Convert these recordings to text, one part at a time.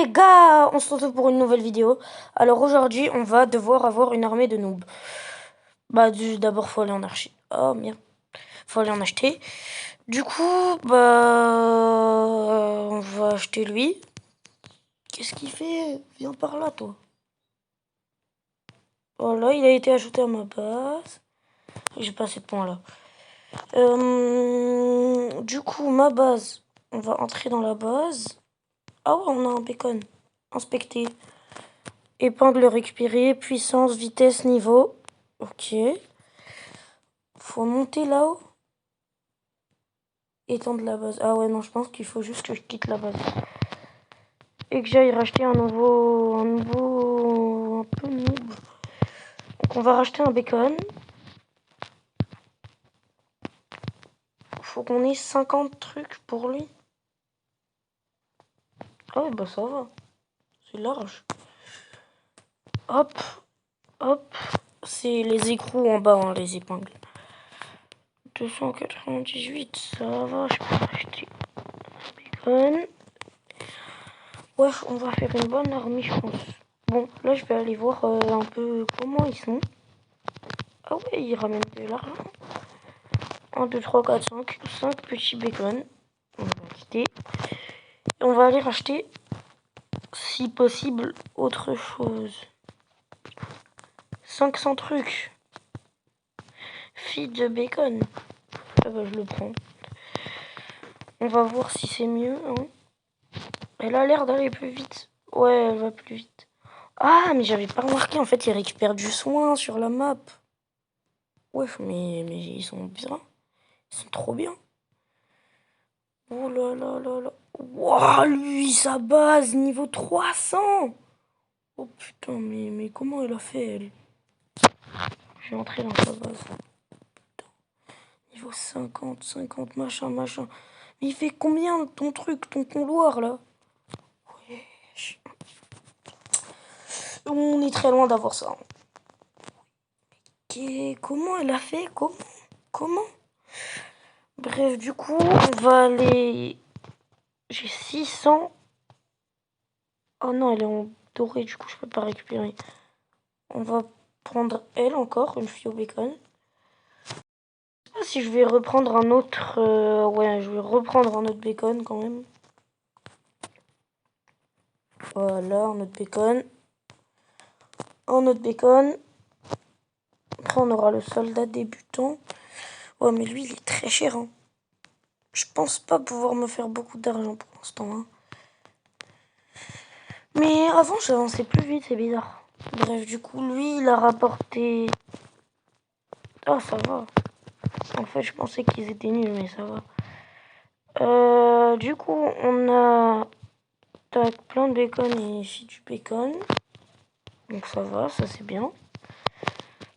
Les gars, on se retrouve pour une nouvelle vidéo. Alors aujourd'hui, on va devoir avoir une armée de noobs. D'abord, faut aller en archi. Oh merde. Faut aller en acheter. Du coup, on va acheter lui. Qu'est-ce qu'il fait? Viens par là, toi. Voilà, il a été ajouté à ma base. J'ai pas assez de points là. Du coup, ma base. On va entrer dans la base. Ah ouais, on a un bacon. Inspecter. Épingle récupérée, puissance, vitesse, niveau. Ok. Faut monter là-haut. Étendre la base. Ah ouais, non, je pense qu'il faut juste que je quitte la base. Et que j'aille racheter un nouveau... Un peu noob. Donc on va racheter un bacon. Faut qu'on ait 50 trucs pour lui. Ah ouais, bah ça va. C'est large. Hop. Hop. C'est les écrous en bas, hein, les épingles. 298, ça va, je peux racheter un bacon. Ouais, on va faire une bonne armée, je pense. Bon, là, je vais aller voir un peu comment ils sont. Ah ouais, ils ramènent de l'argent. 1, 2, 3, 4, 5. 5 petits bacon. On va quitter. Et on va aller racheter, si possible, autre chose. 500 trucs. Feed de bacon. Ah bah, je le prends. On va voir si c'est mieux. Hein. Elle a l'air d'aller plus vite. Ouais, elle va plus vite. Ah, mais j'avais pas remarqué. En fait, ils récupèrent du soin sur la map. Ouais, mais ils sont bien. Ils sont trop bien. Oh là là là là. Wouah, lui, sa base, niveau 300. Oh putain, mais comment elle a fait, elle? Je vais entrer dans sa base. Putain. Niveau 50, 50, machin, machin. Mais il fait combien ton truc, ton couloir, là? Wesh. On est très loin d'avoir ça. Comment elle a fait? Comment? Bref, du coup, on va aller... J'ai 600. Oh non, elle est en doré, du coup, je peux pas récupérer. On va prendre elle encore, une fille au bacon. Je sais pas si je vais reprendre un autre... ouais, je vais reprendre un autre bacon quand même. Voilà, un autre bacon. Un autre bacon. Après, on aura le soldat débutant. Ouais, mais lui, il est très cher. Hein. Je pense pas pouvoir me faire beaucoup d'argent pour l'instant. Hein. Mais avant, j'avançais plus vite, c'est bizarre. Bref, du coup, lui, il a rapporté... Ah, ça va. En fait, je pensais qu'ils étaient nuls, mais ça va. Du coup, on a plein de bacon et ici du bacon. Donc ça va, ça c'est bien.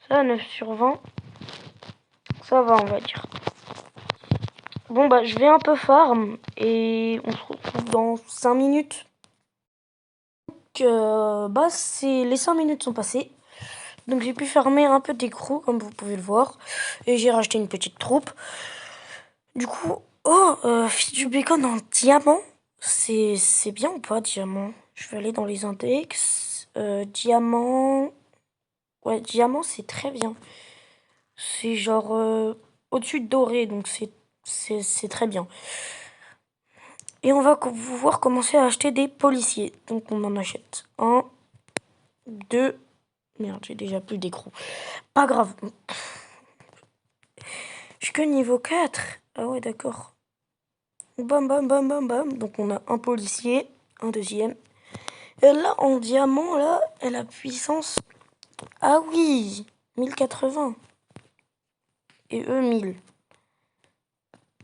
Ça, 9 sur 20. Ça va, on va dire. Bon, bah, je vais un peu farm et on se retrouve dans 5 minutes. Donc, les 5 minutes sont passées. Donc j'ai pu farmer un peu d'écrou, comme vous pouvez le voir. Et j'ai racheté une petite troupe. Du coup, fille du bacon en diamant. C'est bien ou pas, diamant? Je vais aller dans les index. Diamant. Ouais, diamant, c'est très bien. C'est genre au-dessus de doré, donc c'est très bien. Et on va pouvoir commencer à acheter des policiers. Donc on en achète. 1, 2. Merde, j'ai déjà plus d'écrou. Pas grave. Je suis que niveau 4. Ah ouais, d'accord. Bam, bam, bam, bam, bam. Donc on a un policier, un deuxième. Et là, en diamant, là, elle a puissance... Ah oui, 1080. Et eux, 1000.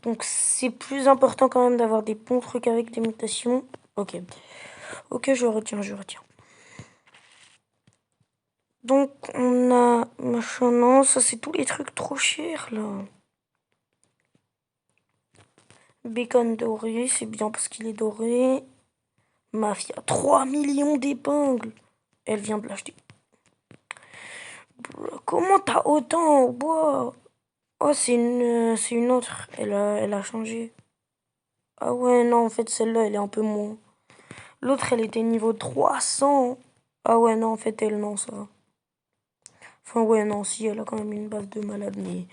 Donc c'est plus important quand même d'avoir des bons trucs avec des mutations. Ok. Ok, je retiens, je retiens. Donc on a... Machin, non, ça c'est tous les trucs trop chers, là. Bacon doré, c'est bien parce qu'il est doré. Mafia, 3 millions d'épingles. Elle vient de l'acheter. Comment t'as autant au bois? Oh, c'est une autre. Elle a changé. Ah ouais, non, en fait, celle-là, elle est un peu moins. L'autre, elle était niveau 300. Ah ouais, non, en fait, elle, non, ça va. Enfin, ouais, non, si, elle a quand même une base de malade, mais...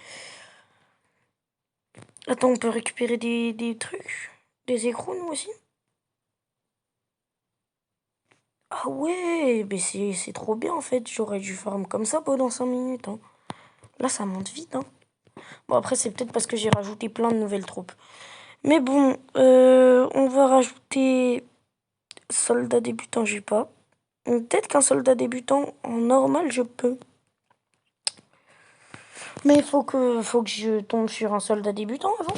Attends, on peut récupérer des trucs? Des écrous, nous aussi? Ah ouais, mais c'est trop bien, en fait. J'aurais dû farm comme ça pendant 5 minutes, hein. Là, ça monte vite, hein. Bon, après, c'est peut-être parce que j'ai rajouté plein de nouvelles troupes. Mais bon, on va rajouter soldat débutant, j'ai pas. Peut-être qu'un soldat débutant, en normal, je peux. Mais faut que je tombe sur un soldat débutant avant.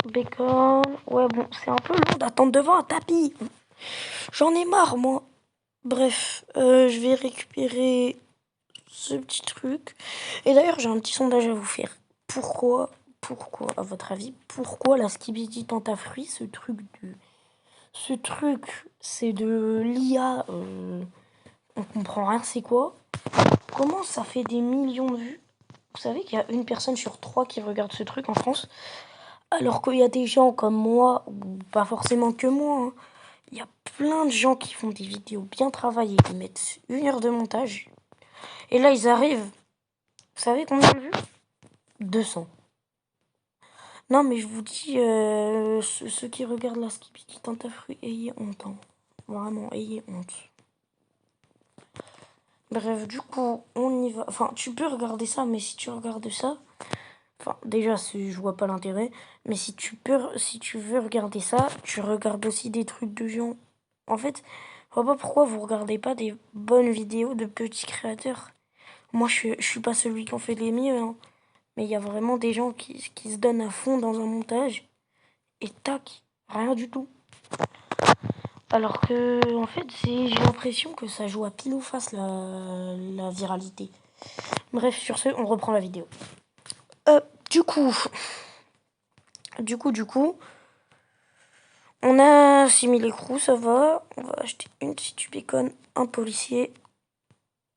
Bacon. Ouais, bon, c'est un peu long d'attendre devant un tapis. J'en ai marre, moi. Bref, je vais récupérer ce petit truc. Et d'ailleurs, j'ai un petit sondage à vous faire. Pourquoi, à votre avis, pourquoi la skibidi tentafruit, ce truc, c'est de l'IA, on comprend rien, c'est quoi? Comment ça fait des millions de vues? Vous savez qu'il y a une personne sur 3 qui regarde ce truc en France, alors qu'il y a des gens comme moi, ou pas forcément que moi, hein. Il y a plein de gens qui font des vidéos bien travaillées, qui mettent 1 heure de montage, et là ils arrivent, vous savez combien de vues? 200. Non mais je vous dis, ceux qui regardent la skibidi tentafruit, ayez honte, hein. Vraiment, ayez honte. Bref, du coup, on y va. Enfin, tu peux regarder ça, mais si tu regardes ça... Enfin, déjà, je vois pas l'intérêt. Mais si tu veux regarder ça, tu regardes aussi des trucs de gens. En fait, je vois pas pourquoi vous regardez pas des bonnes vidéos de petits créateurs. Moi, je suis pas celui qui en fait les mieux, hein. Mais il y a vraiment des gens qui se donnent à fond dans un montage. Et tac, rien du tout. Alors que, en fait, j'ai l'impression que ça joue à pile ou face la viralité. Bref, sur ce, on reprend la vidéo. Du coup, on a 6000 écrous, ça va. On va acheter une petite bacon, un policier.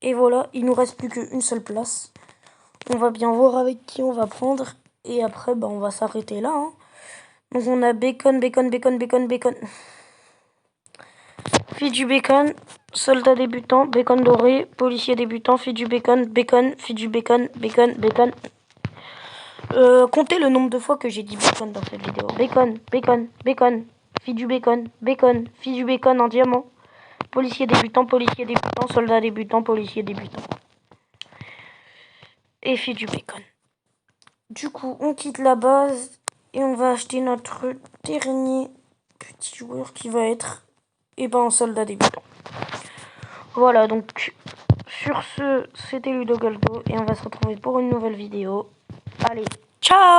Et voilà, il nous reste plus qu'une seule place. On va bien voir avec qui on va prendre. Et après, bah, on va s'arrêter là, hein. Donc on a bacon. Fille du bacon, soldat débutant, bacon doré, policier débutant, fille du bacon, fille du bacon. Comptez le nombre de fois que j'ai dit bacon dans cette vidéo. Bacon, fille du bacon, fille du bacon en diamant, policier débutant, soldat débutant, policier débutant. Et fille du bacon. Du coup, on quitte la base et on va acheter notre dernier petit joueur qui va être un soldat débutant. Voilà, donc sur ce, c'était Ludo Goldo et on va se retrouver pour une nouvelle vidéo. Allez, ciao!